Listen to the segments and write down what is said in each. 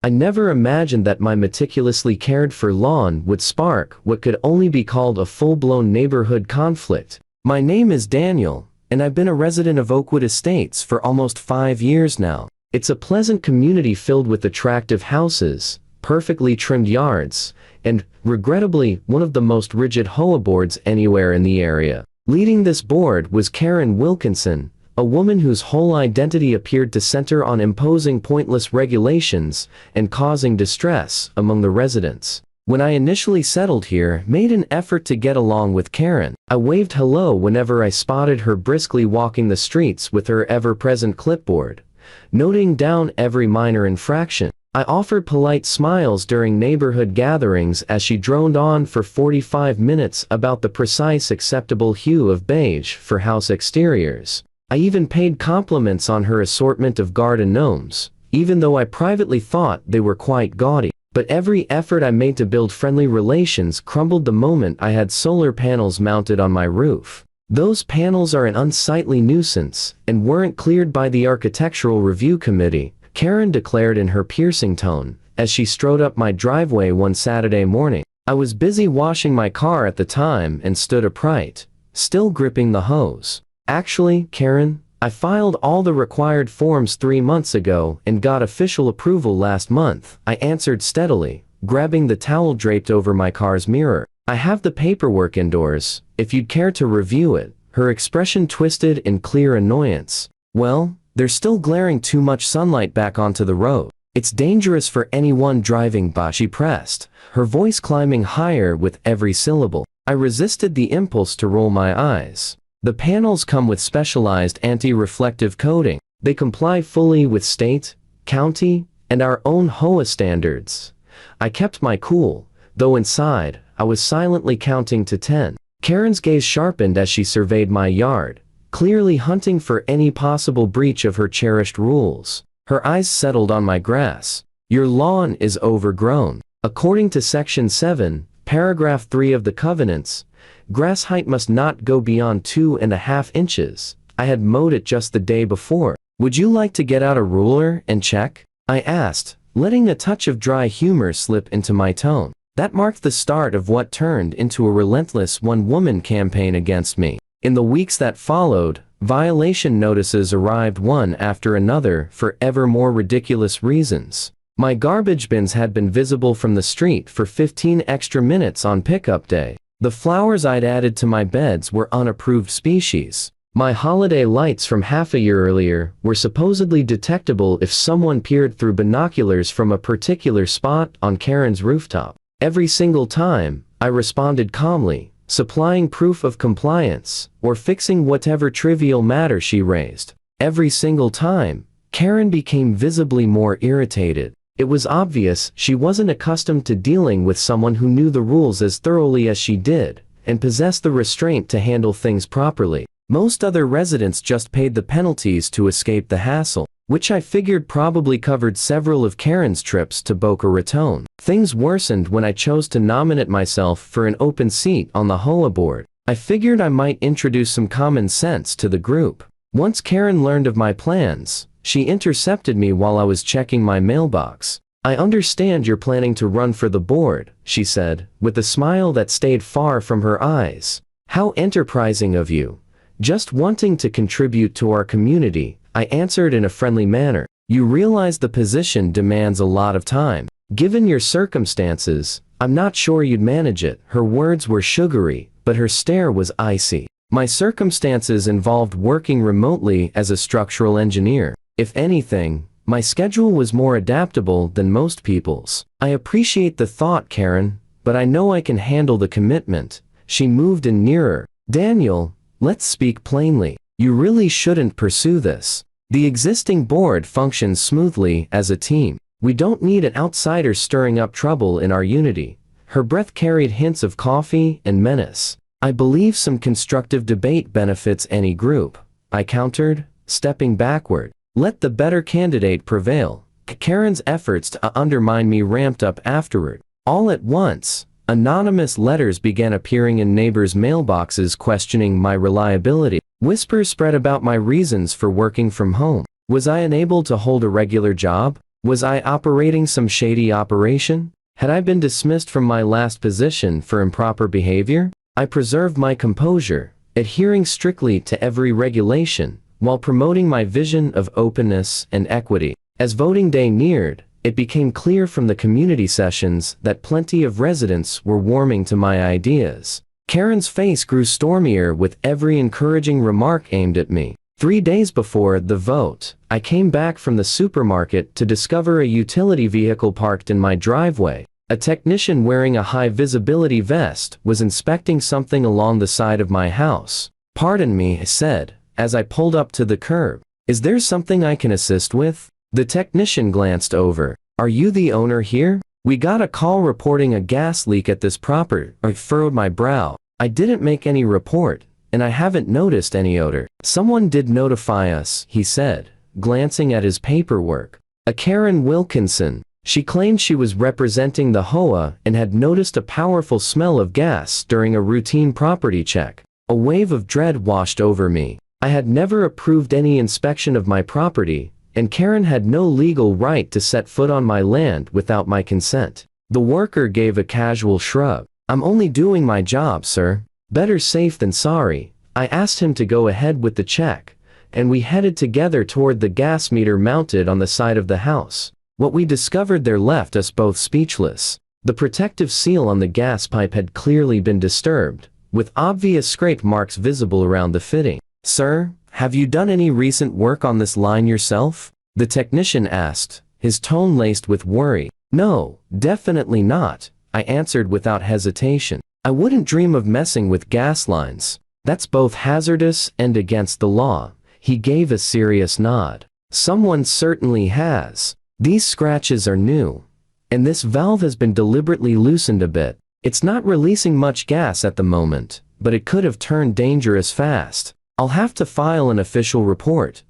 I never imagined that my meticulously cared for lawn would spark what could only be called a full-blown neighborhood conflict. My name is Daniel, and I've been a resident of Oakwood Estates for almost 5 years now. It's a pleasant community filled with attractive houses, perfectly trimmed yards, and, regrettably, one of the most rigid HOA boards anywhere in the area. Leading this board was Karen Wilkinson, a woman whose whole identity appeared to center on imposing pointless regulations and causing distress among the residents. When I initially settled here, made an effort to get along with Karen. I waved hello whenever I spotted her briskly walking the streets with her ever-present clipboard, noting down every minor infraction. I offered polite smiles during neighborhood gatherings as she droned on for 45 minutes about the precise acceptable hue of beige for house exteriors. I even paid compliments on her assortment of garden gnomes, even though I privately thought they were quite gaudy. But every effort I made to build friendly relations crumbled the moment I had solar panels mounted on my roof. Those panels are an unsightly nuisance and weren't cleared by the Architectural Review Committee, Karen declared in her piercing tone, as she strode up my driveway one Saturday morning. I was busy washing my car at the time and stood upright, still gripping the hose. Actually, Karen, I filed all the required forms 3 months ago and got official approval last month, I answered steadily, grabbing the towel draped over my car's mirror. I have the paperwork indoors, if you'd care to review it, her expression twisted in clear annoyance. Well, there's still glaring too much sunlight back onto the road. It's dangerous for anyone driving by, she pressed, her voice climbing higher with every syllable. I resisted the impulse to roll my eyes. The panels come with specialized anti-reflective coating. They comply fully with state, county, and our own HOA standards. I kept my cool, though inside, I was silently counting to 10. Karen's gaze sharpened as she surveyed my yard, clearly hunting for any possible breach of her cherished rules. Her eyes settled on my grass. Your lawn is overgrown. According to Section 7, Paragraph 3 of the Covenants, grass height must not go beyond 2.5 inches. I had mowed it just the day before. Would you like to get out a ruler and check? I asked, letting a touch of dry humor slip into my tone. That marked the start of what turned into a relentless one-woman campaign against me. In the weeks that followed, violation notices arrived one after another for ever more ridiculous reasons. My garbage bins had been visible from the street for 15 extra minutes on pickup day. The flowers I'd added to my beds were unapproved species. My holiday lights from half a year earlier were supposedly detectable if someone peered through binoculars from a particular spot on Karen's rooftop. Every single time, I responded calmly, supplying proof of compliance, or fixing whatever trivial matter she raised. Every single time, Karen became visibly more irritated. It was obvious she wasn't accustomed to dealing with someone who knew the rules as thoroughly as she did, and possessed the restraint to handle things properly. Most other residents just paid the penalties to escape the hassle, which I figured probably covered several of Karen's trips to Boca Raton. Things worsened when I chose to nominate myself for an open seat on the HOA board. I figured I might introduce some common sense to the group. Once Karen learned of my plans, she intercepted me while I was checking my mailbox. I understand you're planning to run for the board, she said, with a smile that stayed far from her eyes. How enterprising of you. Just wanting to contribute to our community, I answered in a friendly manner. You realize the position demands a lot of time. Given your circumstances, I'm not sure you'd manage it. Her words were sugary, but her stare was icy. My circumstances involved working remotely as a structural engineer. If anything, my schedule was more adaptable than most people's. I appreciate the thought, Karen, but I know I can handle the commitment. She moved in nearer. Daniel, let's speak plainly. You really shouldn't pursue this. The existing board functions smoothly as a team. We don't need an outsider stirring up trouble in our unity. Her breath carried hints of coffee and menace. I believe some constructive debate benefits any group, I countered, stepping backward. Let the better candidate prevail. Karen's efforts to undermine me ramped up afterward. All at once, anonymous letters began appearing in neighbors' mailboxes questioning my reliability. Whispers spread about my reasons for working from home. Was I unable to hold a regular job? Was I operating some shady operation? Had I been dismissed from my last position for improper behavior? I preserved my composure, adhering strictly to every regulation, while promoting my vision of openness and equity. As voting day neared, it became clear from the community sessions that plenty of residents were warming to my ideas. Karen's face grew stormier with every encouraging remark aimed at me. 3 days before the vote, I came back from the supermarket to discover a utility vehicle parked in my driveway. A technician wearing a high-visibility vest was inspecting something along the side of my house. "Pardon me," I said, as I pulled up to the curb. "Is there something I can assist with?" The technician glanced over. "Are you the owner here? We got a call reporting a gas leak at this property." I furrowed my brow. I didn't make any report, and I haven't noticed any odor. "Someone did notify us," he said, glancing at his paperwork. "A Karen Wilkinson. She claimed she was representing the HOA and had noticed a powerful smell of gas during a routine property check." A wave of dread washed over me. I had never approved any inspection of my property, and Karen had no legal right to set foot on my land without my consent. The worker gave a casual shrug. "I'm only doing my job, sir. Better safe than sorry." I asked him to go ahead with the check, and we headed together toward the gas meter mounted on the side of the house. What we discovered there left us both speechless. The protective seal on the gas pipe had clearly been disturbed, with obvious scrape marks visible around the fitting. "Sir, have you done any recent work on this line yourself?" the technician asked, his tone laced with worry. "No, definitely not," I answered without hesitation. "I wouldn't dream of messing with gas lines. That's both hazardous and against the law." He gave a serious nod. "Someone certainly has. These scratches are new, and this valve has been deliberately loosened a bit. It's not releasing much gas at the moment, but it could have turned dangerous fast. I'll have to file an official report."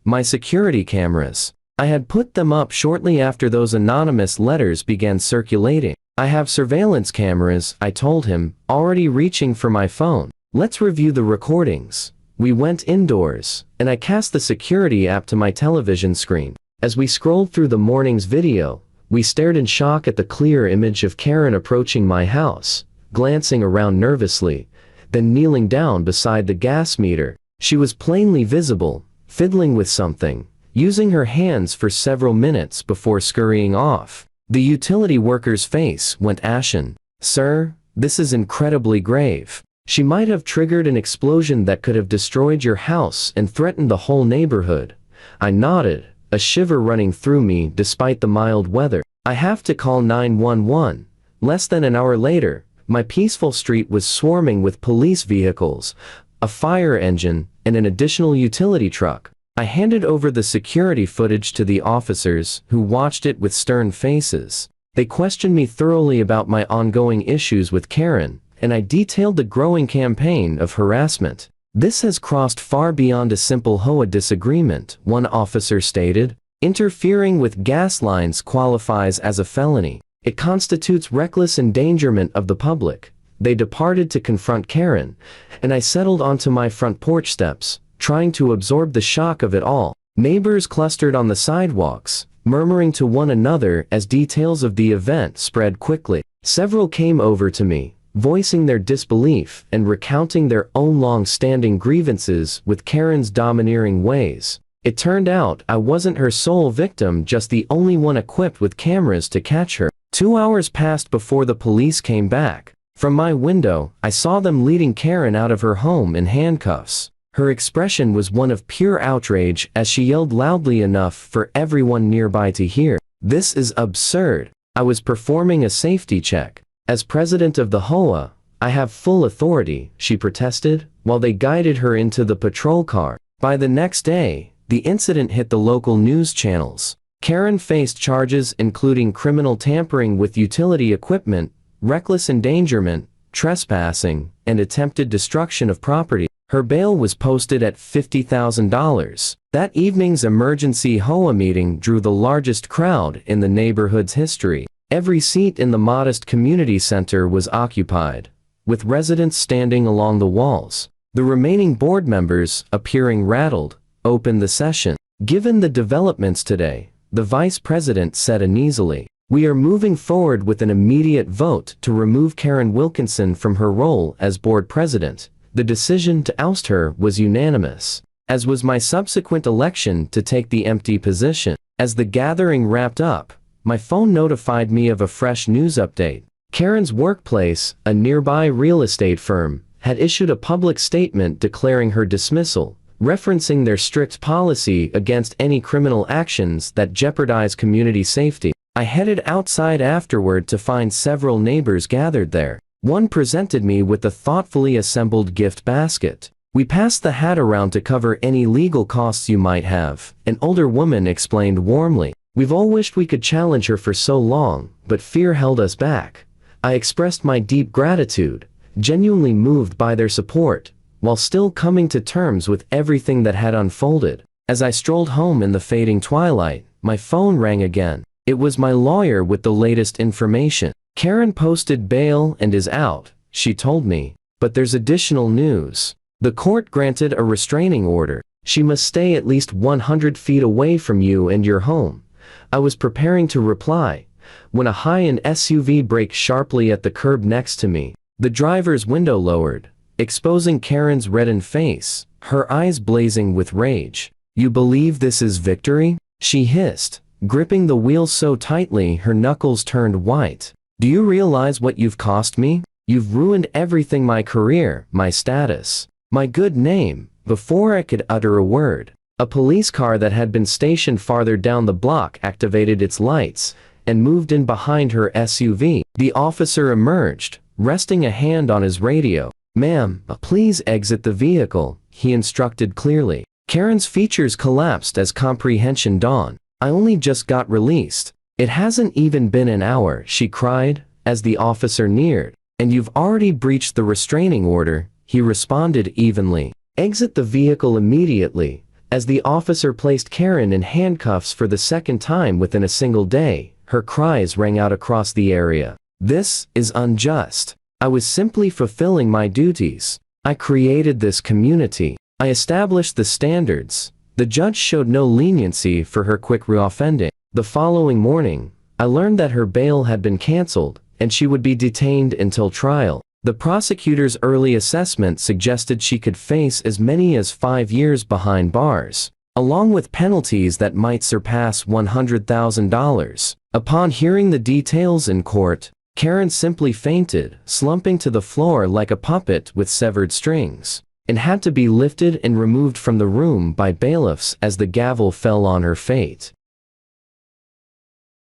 My security cameras. I had put them up shortly after those anonymous letters began circulating. "I have surveillance cameras," I told him, already reaching for my phone. "Let's review the recordings." We went indoors, and I cast the security app to my television screen. As we scrolled through the morning's video, we stared in shock at the clear image of Karen approaching my house, glancing around nervously, then kneeling down beside the gas meter. She was plainly visible, fiddling with something, using her hands for several minutes before scurrying off. The utility worker's face went ashen. "Sir, this is incredibly grave. She might have triggered an explosion that could have destroyed your house and threatened the whole neighborhood." I nodded, a shiver running through me despite the mild weather. "I have to call 911. Less than an hour later, my peaceful street was swarming with police vehicles, a fire engine, and an additional utility truck. I handed over the security footage to the officers, who watched it with stern faces. They questioned me thoroughly about my ongoing issues with Karen, and I detailed the growing campaign of harassment. "This has crossed far beyond a simple HOA disagreement," one officer stated. "Interfering with gas lines qualifies as a felony. It constitutes reckless endangerment of the public." They departed to confront Karen, and I settled onto my front porch steps, trying to absorb the shock of it all. Neighbors clustered on the sidewalks, murmuring to one another as details of the event spread quickly. Several came over to me, voicing their disbelief and recounting their own long-standing grievances with Karen's domineering ways. It turned out I wasn't her sole victim, just the only one equipped with cameras to catch her. 2 hours passed before the police came back. From my window, I saw them leading Karen out of her home in handcuffs. Her expression was one of pure outrage as she yelled loudly enough for everyone nearby to hear. "This is absurd. I was performing a safety check. As president of the HOA, I have full authority," she protested, while they guided her into the patrol car. By the next day, the incident hit the local news channels. Karen faced charges including criminal tampering with utility equipment, reckless endangerment, trespassing, and attempted destruction of property. Her bail was posted at $50,000. That evening's emergency HOA meeting drew the largest crowd in the neighborhood's history. Every seat in the modest community center was occupied, with residents standing along the walls. The remaining board members, appearing rattled, opened the session. "Given the developments today, the vice president said uneasily. We are moving forward with an immediate vote to remove Karen Wilkinson from her role as board president. The decision to oust her was unanimous, as was my subsequent election to take the empty position. As the gathering wrapped up, my phone notified me of a fresh news update. Karen's workplace, a nearby real estate firm, had issued a public statement declaring her dismissal, referencing their strict policy against any criminal actions that jeopardize community safety. I headed outside afterward to find several neighbors gathered there. One presented me with a thoughtfully assembled gift basket. We passed the hat around to cover any legal costs you might have, an older woman explained warmly. We've all wished we could challenge her for so long, but fear held us back. I expressed my deep gratitude, genuinely moved by their support, while still coming to terms with everything that had unfolded. As I strolled home in the fading twilight, my phone rang again. It was my lawyer with the latest information. Karen posted bail and is out, she told me, but there's additional news. The court granted a restraining order. She must stay at least 100 feet away from you and your home. I was preparing to reply, when a high-end SUV braked sharply at the curb next to me. The driver's window lowered, exposing Karen's reddened face, her eyes blazing with rage. You believe this is victory? She hissed, gripping the wheel so tightly her knuckles turned white. Do you realize what you've cost me? You've ruined everything: my career, my status, my good name. Before I could utter a word, a police car that had been stationed farther down the block activated its lights and moved in behind her SUV. The officer emerged, resting a hand on his radio. Ma'am, please exit the vehicle, he instructed clearly. Karen's features collapsed as comprehension dawned. I only just got released. It hasn't even been an hour, she cried, as the officer neared. And you've already breached the restraining order, he responded evenly. Exit the vehicle immediately. As the officer placed Karen in handcuffs for the second time within a single day, her cries rang out across the area. This is unjust. I was simply fulfilling my duties. I created this community. I established the standards. The judge showed no leniency for her quick reoffending. The following morning, I learned that her bail had been canceled, and she would be detained until trial. The prosecutor's early assessment suggested she could face as many as 5 years behind bars, along with penalties that might surpass $100,000. Upon hearing the details in court, Karen simply fainted, slumping to the floor like a puppet with severed strings, and had to be lifted and removed from the room by bailiffs as the gavel fell on her fate.